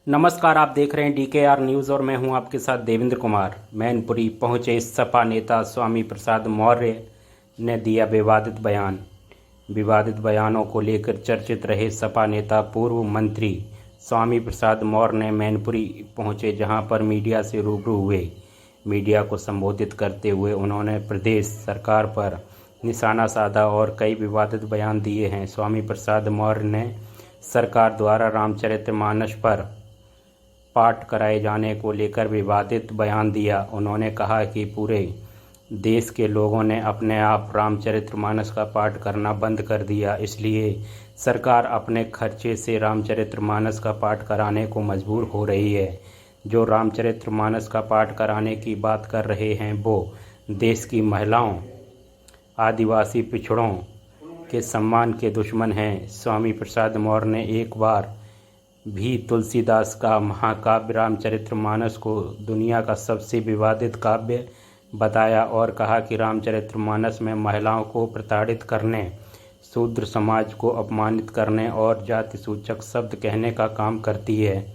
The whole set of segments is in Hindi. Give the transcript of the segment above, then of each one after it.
नमस्कार, आप देख रहे हैं DKR न्यूज़ और मैं हूं आपके साथ देवेंद्र कुमार। मैनपुरी पहुंचे सपा नेता स्वामी प्रसाद मौर्य ने दिया विवादित बयान। विवादित बयानों को लेकर चर्चित रहे सपा नेता पूर्व मंत्री स्वामी प्रसाद मौर्य ने मैनपुरी पहुंचे, जहां पर मीडिया से रूबरू हुए। मीडिया को संबोधित करते हुए उन्होंने प्रदेश सरकार पर निशाना साधा और कई विवादित बयान दिए हैं। स्वामी प्रसाद मौर्य ने सरकार द्वारा रामचरितमानस पर पाठ कराए जाने को लेकर विवादित बयान दिया। उन्होंने कहा कि पूरे देश के लोगों ने अपने आप रामचरितमानस का पाठ करना बंद कर दिया, इसलिए सरकार अपने खर्चे से रामचरितमानस का पाठ कराने को मजबूर हो रही है। जो रामचरितमानस का पाठ कराने की बात कर रहे हैं वो देश की महिलाओं, आदिवासी पिछड़ों के सम्मान के दुश्मन हैं। स्वामी प्रसाद मौर्य ने एक बार भी तुलसीदास का महाकाव्य रामचरितमानस को दुनिया का सबसे विवादित काव्य बताया और कहा कि रामचरितमानस में महिलाओं को प्रताड़ित करने, शूद्र समाज को अपमानित करने और जाति सूचक शब्द कहने का काम करती है।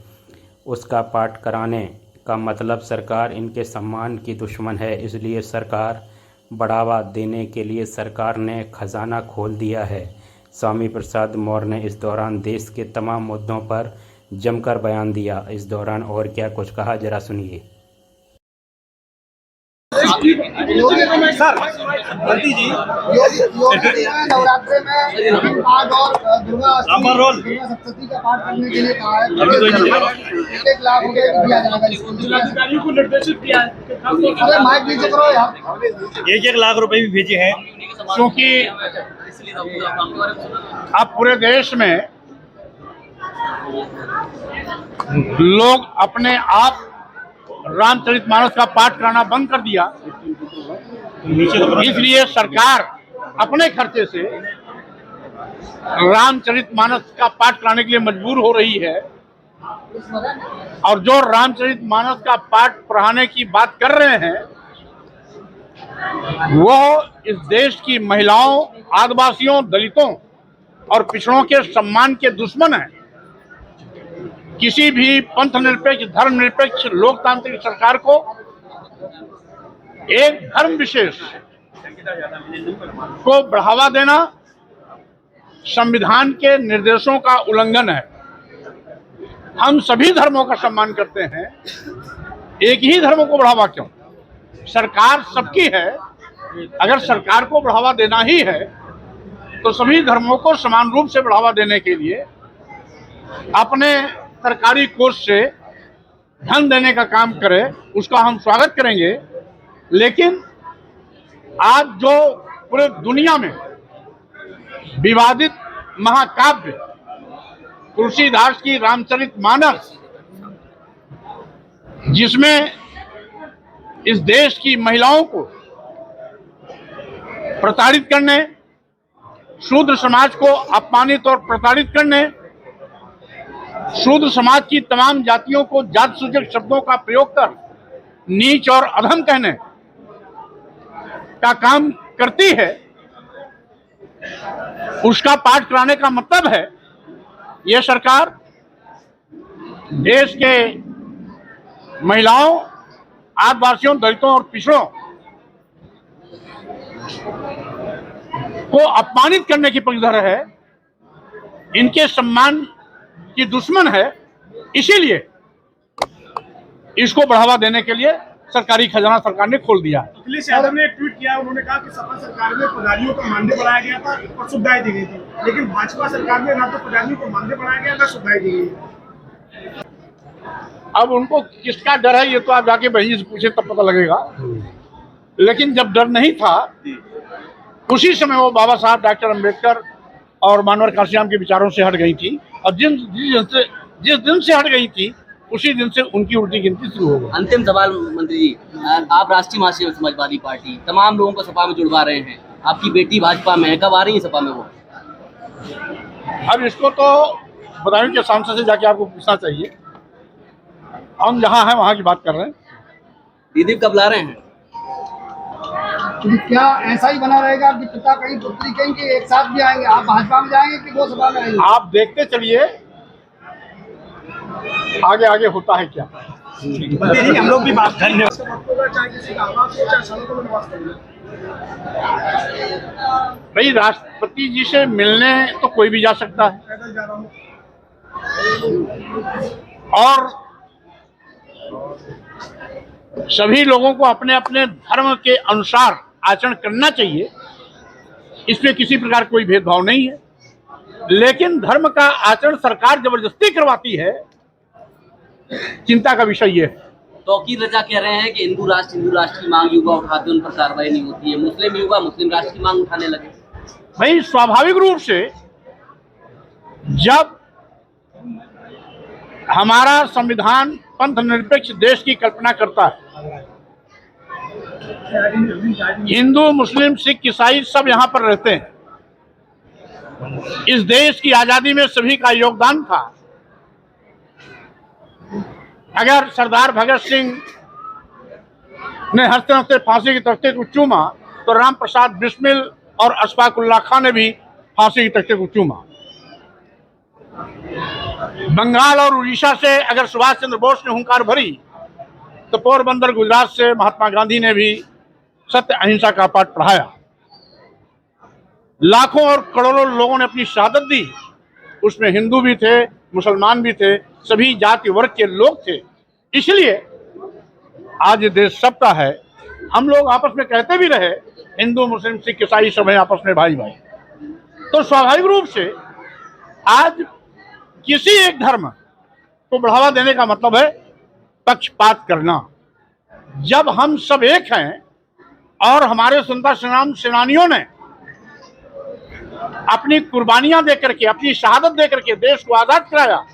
उसका पाठ कराने का मतलब सरकार इनके सम्मान की दुश्मन है, इसलिए सरकार बढ़ावा देने के लिए सरकार ने खजाना खोल दिया है। स्वामी प्रसाद मौर्य ने इस दौरान देश के तमाम मुद्दों पर जमकर बयान दिया। इस दौरान और क्या कुछ कहा, जरा सुनिए। सर, बंटी जी, नवरात्रि में पाठ और दुर्गा सप्तशती का पाठ करने के लिए कहा है। 1 लाख रुपए दिया जाएगा इसको, जिलाधिकारियों को निर्देशित किया है। अरे माइक नीचे करो यार। 1 लाख रुपए भी भेजे हैं, क्योंकि अब पूरे देश में लोग अपने आप रामचरितमानस का पाठ कराना बंद कर दिया, इसलिए सरकार अपने खर्चे से रामचरितमानस का पाठ कराने के लिए मजबूर हो रही है। और जो रामचरितमानस का पाठ पढ़ाने की बात कर रहे हैं वो इस देश की महिलाओं, आदिवासियों, दलितों और पिछड़ों के सम्मान के दुश्मन हैं। किसी भी पंथ निरपेक्ष, धर्म निरपेक्ष, लोकतांत्रिक सरकार को एक धर्म विशेष को बढ़ावा देना संविधान के निर्देशों का उल्लंघन है। हम सभी धर्मों का सम्मान करते हैं, एक ही धर्म को बढ़ावा क्यों? सरकार सबकी है। अगर सरकार को बढ़ावा देना ही है तो सभी धर्मों को समान रूप से बढ़ावा देने के लिए अपने सरकारी कोष से धन देने का काम करे, उसका हम स्वागत करेंगे। लेकिन आज जो पूरे दुनिया में विवादित महाकाव्य तुलसीदास की रामचरितमानस, जिसमें इस देश की महिलाओं को प्रताड़ित करने, शूद्र समाज को अपमानित और प्रताड़ित करने, शूद्र समाज की तमाम जातियों को जाति सूचक शब्दों का प्रयोग कर नीच और अधम कहने का काम करती है, उसका पाठ कराने का मतलब है यह सरकार देश के महिलाओं, आदिवासियों, दलितों और पिछड़ों को अपमानित करने की पक्षधर है, इनके सम्मान की दुश्मन है। इसीलिए इसको बढ़ावा देने के लिए सरकारी खजाना सरकार ने खोल दिया। अखिलेश यादव ने एक ट्वीट किया, उन्होंने कहा कि सपा सरकार में पुजारियों का मानदेय बढ़ाया गया था और सुविधाएं दी गई थी, लेकिन भाजपा सरकार में ना तो पुजारियों को मानदेय बढ़ाया गया ना सुविधाएं दी गई। अब उनको किसका डर है ये तो आप जाके बहन से पूछे तब पता लगेगा। लेकिन जब डर नहीं था उसी समय वो बाबा साहब डॉक्टर अम्बेडकर और मानवर काशीराम के विचारों से हट गई थी, और जिस दिन से हट गई थी उसी दिन से उनकी उल्टी गिनती शुरू हो गई। अंतिम सवाल मंत्री जी, आप राष्ट्रीय महासचिव समाजवादी पार्टी, तमाम लोगों को सपा में जुड़वा रहे हैं, आपकी बेटी भाजपा में है, कब आ रही है सपा में वो? अब इसको तो बदायूं के सांसद से जाके आपको पूछना चाहिए। हम जहाँ हैं वहाँ की बात कर रहे हैं। दीदी कब ला रहे हैं? क्या ऐसा ही बना रहेगा कि पिता कहीं पुत्री कहीं कि एक साथ भी आएंगे? आप भाजपा में जाएंगे कि वो सपा में आएंगे? आप देखते चलिए आगे आगे होता है क्या। हम लोग भी बात धन्यवाद। चाहे किसी का आवाज हो, चाहे सड़कों में नवाज करें। भाई राष्ट्रपति जी से मिलने तो कोई भी जा सकता है, पैदल जा रहा हूँ। और सभी लोगों को अपने अपने धर्म के अनुसार आचरण करना चाहिए, इसमें किसी प्रकार कोई भेदभाव नहीं है। लेकिन धर्म का आचरण सरकार जबरदस्ती करवाती है, चिंता का विषय ये है। तौकीर रजा कह रहे हैं कि हिंदू राष्ट्र की मांग युवा उठाते उन पर कार्रवाई नहीं होती है, मुस्लिम युवा मुस्लिम राष्ट्र की मांग उठाने लगे। भाई स्वाभाविक रूप से जब हमारा संविधान पंथ निरपेक्ष देश की कल्पना करता है, हिंदू मुस्लिम सिख ईसाई सब यहाँ पर रहते हैं, इस देश की आजादी में सभी का योगदान था। अगर सरदार भगत सिंह ने हंसते हंसते फांसी के तख्ते को चूमा तो राम प्रसाद बिस्मिल और अशफाक उल्लाह खां ने भी फांसी के तख्ते को चूमा। बंगाल और उड़ीसा से अगर सुभाष चंद्र बोस ने हुंकार भरी तो पोरबंदर गुजरात से महात्मा गांधी ने भी सत्य अहिंसा का पाठ पढ़ाया। लाखों और करोड़ों लोगों ने अपनी शहादत दी, उसमें हिंदू भी थे, मुसलमान भी थे, सभी जाति वर्ग के लोग थे। इसलिए आज ये देश सबका है। हम लोग आपस में कहते भी रहे हिंदू मुस्लिम सिख ईसाई सब हैं आपस में भाई भाई, तो स्वाभाविक रूप से आज किसी एक धर्म को बढ़ावा देने का मतलब है पक्षपात करना। जब हम सब एक हैं और हमारे स्वतंत्रता संग्राम सेनानियों ने अपनी कुर्बानियां देकर के, अपनी शहादत देकर के देश को आजाद कराया,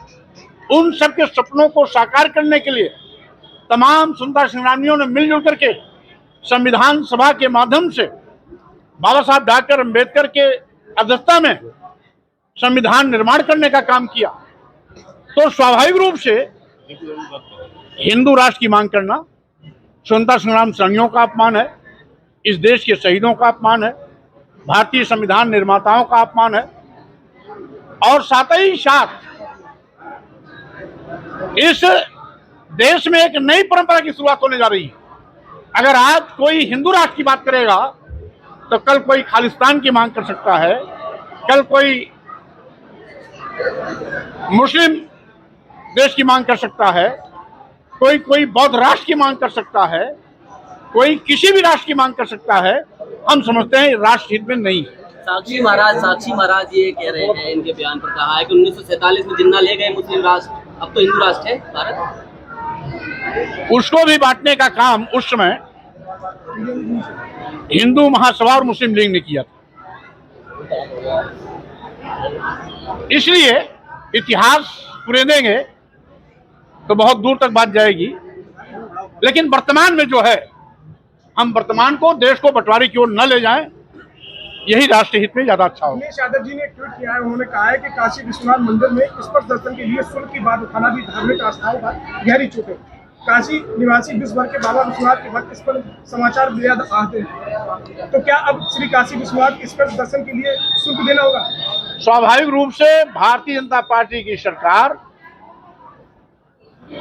उन सब के सपनों को साकार करने के लिए तमाम स्वतंत्रता संग्रामियों ने मिलजुल करके संविधान सभा के माध्यम से बाबा साहब डॉक्टर अम्बेडकर के अध्यक्षता में संविधान निर्माण करने का काम किया। तो स्वाभाविक रूप से हिंदू राष्ट्र की मांग करना स्वतंत्रता संग्राम सेनानियों का अपमान है, इस देश के शहीदों का अपमान है, भारतीय संविधान निर्माताओं का अपमान है, और साथ ही साथ इस देश में एक नई परंपरा की शुरुआत होने जा रही है। अगर आज कोई हिंदू राष्ट्र की बात करेगा तो कल कोई खालिस्तान की मांग कर सकता है, कल कोई मुस्लिम देश की मांग कर सकता है, कोई बौद्ध राष्ट्र की मांग कर सकता है, कोई किसी भी राष्ट्र की मांग कर सकता है। हम समझते हैं राष्ट्र हित में नहीं है। साक्षी महाराज ये कह रहे हैं, इनके बयान पर कहा है कि 1947 में जिन्ना ले गए मुस्लिम राष्ट्र, अब तो हिंदू राष्ट्र है भारत। उसको भी बांटने का काम उस समय हिंदू महासभा और मुस्लिम लीग ने किया था। इसलिए इतिहास कुरेदेंगे तो बहुत दूर तक बात जाएगी, लेकिन वर्तमान में जो है, हम वर्तमान को देश को बंटवारे की ओर न ले जाएं, यही राष्ट्रीय हित में ज्यादा अच्छा होगा। अखिलेश यादव जी ने एक ट्वीट किया है, उन्होंने कहा है कि काशी विश्वनाथ मंदिर में स्पर्श दर्शन के लिए शुल्क की बात उठाना भी धार्मिक आस्थाओं का गहरी चूक है। काशी निवासी विश्व भर के बाबा विश्वनाथ के भक्त इस पर समाचार बेहद आते हैं, तो क्या अब श्री काशी विश्वनाथ स्पर्श दर्शन के लिए शुल्क देना होगा? स्वाभाविक रूप से भारतीय जनता पार्टी की सरकार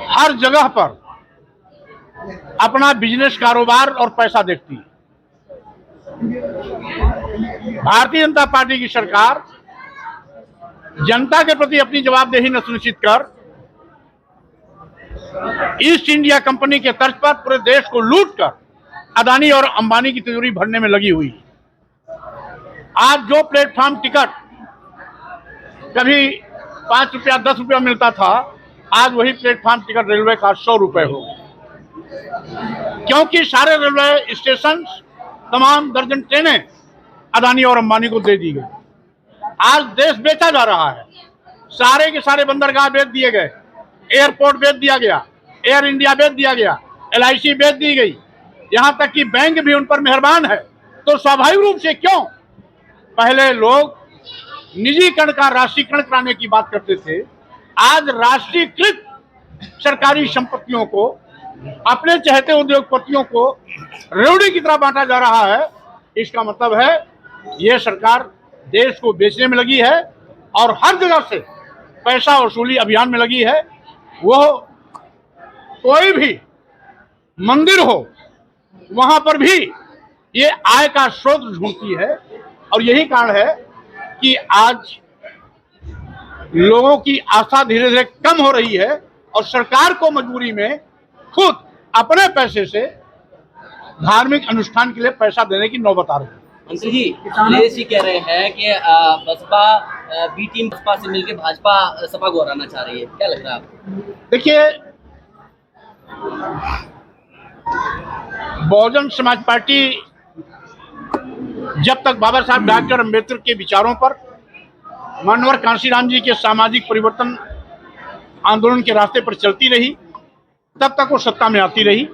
हर जगह पर अपना बिजनेस, कारोबार और पैसा देखती है। भारतीय जनता पार्टी की सरकार जनता के प्रति अपनी जवाबदेही न सुनिश्चित कर ईस्ट इंडिया कंपनी के तर्ज पर पूरे देश को लूटकर अदानी और अंबानी की तिजोरी भरने में लगी हुई है। आज जो प्लेटफॉर्म टिकट कभी 5 रुपया 10 रुपया मिलता था, आज वही प्लेटफॉर्म टिकट रेलवे का 100 रुपए हो गया, क्योंकि सारे रेलवे स्टेशन, तमाम दर्जन ट्रेनें अदानी और अंबानी को दे दी गई। आज देश बेचा जा रहा है, सारे के सारे बंदरगाह बेच दिए गए, एयरपोर्ट बेच दिया गया, एयर इंडिया बेच दिया गया, LIC बेच दी गई, यहाँ तक कि बैंक भी उन पर मेहरबान है। तो स्वाभाविक रूप से क्यों पहले लोग निजीकरण का राष्ट्रीयकरण कराने की बात करते थे, आज राष्ट्रीयकृत सरकारी संपत्तियों को अपने चहेते उद्योगपतियों को रेवड़ी की तरह बांटा जा रहा है। इसका मतलब है यह सरकार देश को बेचने में लगी है और हर जगह से पैसा वसूली अभियान में लगी है। वो कोई भी मंदिर हो वहां पर भी ये आय का स्रोत ढूंढती है। और यही कारण है कि आज लोगों की आस्था धीरे धीरे कम हो रही है और सरकार को मजबूरी में खुद अपने पैसे से धार्मिक अनुष्ठान के लिए पैसा देने की नौबत आ रही है। मंत्री जी, अखिलेश जी कह रहे हैं कि बसपा बी टीम बसपा से मिलकर भाजपा सपा को हराना चाह रही है, क्या लग रहा है आपको? देखिए, बहुजन समाज पार्टी जब तक बाबा साहब डॉक्टर अम्बेडकर के विचारों पर, मानवर कांशीराम जी के सामाजिक परिवर्तन आंदोलन के रास्ते पर चलती रही, तब तक वो सत्ता में आती रही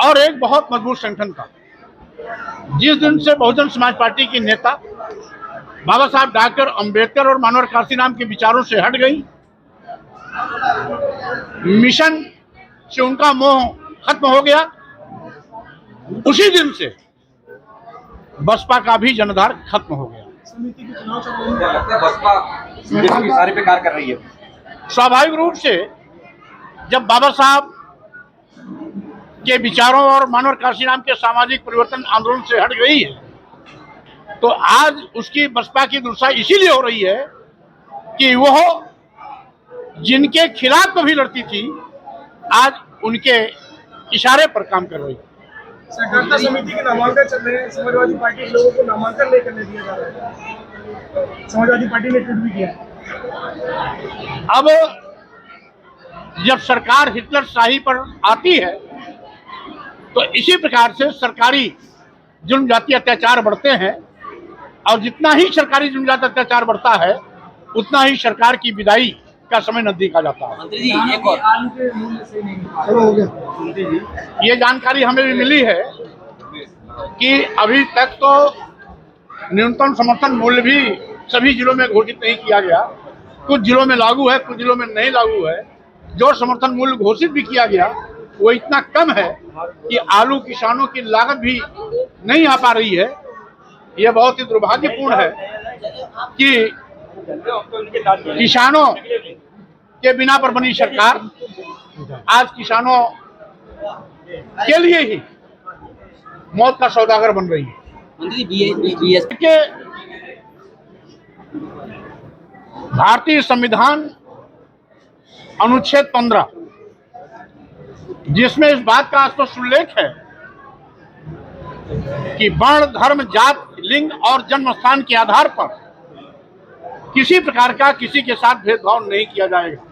और एक बहुत मजबूत संगठन था। जिस दिन से बहुजन समाज पार्टी की नेता बाबा साहब डॉक्टर अम्बेडकर और मानवर कांशीराम के विचारों से हट गई, मिशन से उनका मोह खत्म हो गया, उसी दिन से बसपा का भी जनाधार खत्म हो गया। समिति के चुनाव चल रहे हैं। क्या लगता है बसपा बीजेपी के इशारे पे कार्य कर रही है? स्वाभाविक रूप से जब बाबा साहब के विचारों और मानवर कांशीराम के सामाजिक परिवर्तन आंदोलन से हट गई है, तो आज उसकी बसपा की दुर्दशा इसीलिए हो रही है कि वह जिनके खिलाफ कभी लड़ती थी आज उनके इशारे पर काम कर रही है। सहकारिता समिति के नामांकन चल रहे हैं, समाजवादी पार्टी के लोगों को नामांकन नहीं करने दिया जा रहा है। समाजवादी पार्टी ने ट्वीट भी किया। अब जब सरकार हिटलर शाही पर आती है तो इसी प्रकार से सरकारी जुल्म जाति अत्याचार बढ़ते हैं और जितना ही सरकारी जुल्म जाति अत्याचार बढ़ता है उतना ही सरकार की विदाई का समय नजदीक आ जाता है। मंत्री जी, एक और चलो हो गया। ये जानकारी हमें भी मिली है कि अभी तक तो न्यूनतम समर्थन मूल्य भी सभी जिलों में घोषित नहीं किया गया। कुछ जिलों में लागू है, कुछ जिलों में नहीं लागू है। जो समर्थन मूल्य घोषित भी किया गया वो इतना कम है कि आलू किसानों की लागत भी नहीं आ पा रही है। यह बहुत ही दुर्भाग्यपूर्ण है कि किसानों के बिना पर बनी सरकार आज किसानों के लिए ही मौत का सौदागर बन रही है। मंत्री बीएस के भारतीय संविधान अनुच्छेद 15 जिसमें इस बात का स्पष्ट उल्लेख है कि वर्ण, धर्म, जात, लिंग और जन्म स्थान के आधार पर किसी प्रकार का किसी के साथ भेदभाव नहीं किया जाएगा।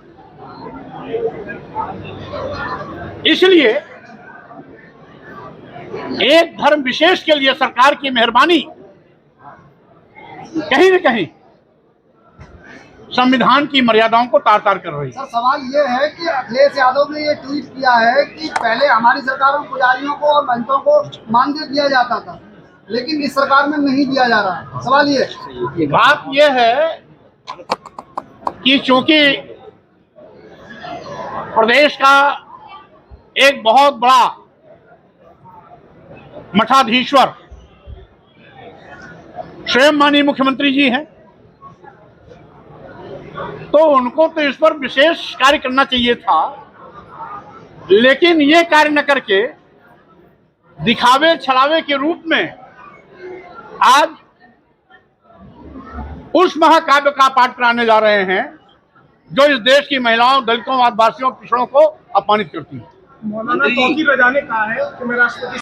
इसलिए एक धर्म विशेष के लिए सरकार की मेहरबानी कहीं न कहीं संविधान की मर्यादाओं को तार तार कर रही है। सर, सवाल ये है कि अखिलेश यादव ने ये ट्वीट किया है कि पहले हमारी सरकार में पुजारियों को और महंतों को मानदेय दिया जाता था, लेकिन इस सरकार में नहीं दिया जा रहा है। सवाल ये है। बात यह है कि चूंकि प्रदेश का एक बहुत बड़ा मठाधीश्वर स्वयं माननीय मुख्यमंत्री जी हैं, तो उनको तो इस पर विशेष कार्य करना चाहिए था, लेकिन ये कार्य न करके दिखावे छलावे के रूप में आज उस महाकाव्य का पाठ कराने जा रहे हैं जो इस देश की महिलाओं, दलितों, आदिवासियों, पिछड़ों को अपमानित करती है। मौलाना तौकीर रजा ने कहा है कि मैं राष्ट्रपति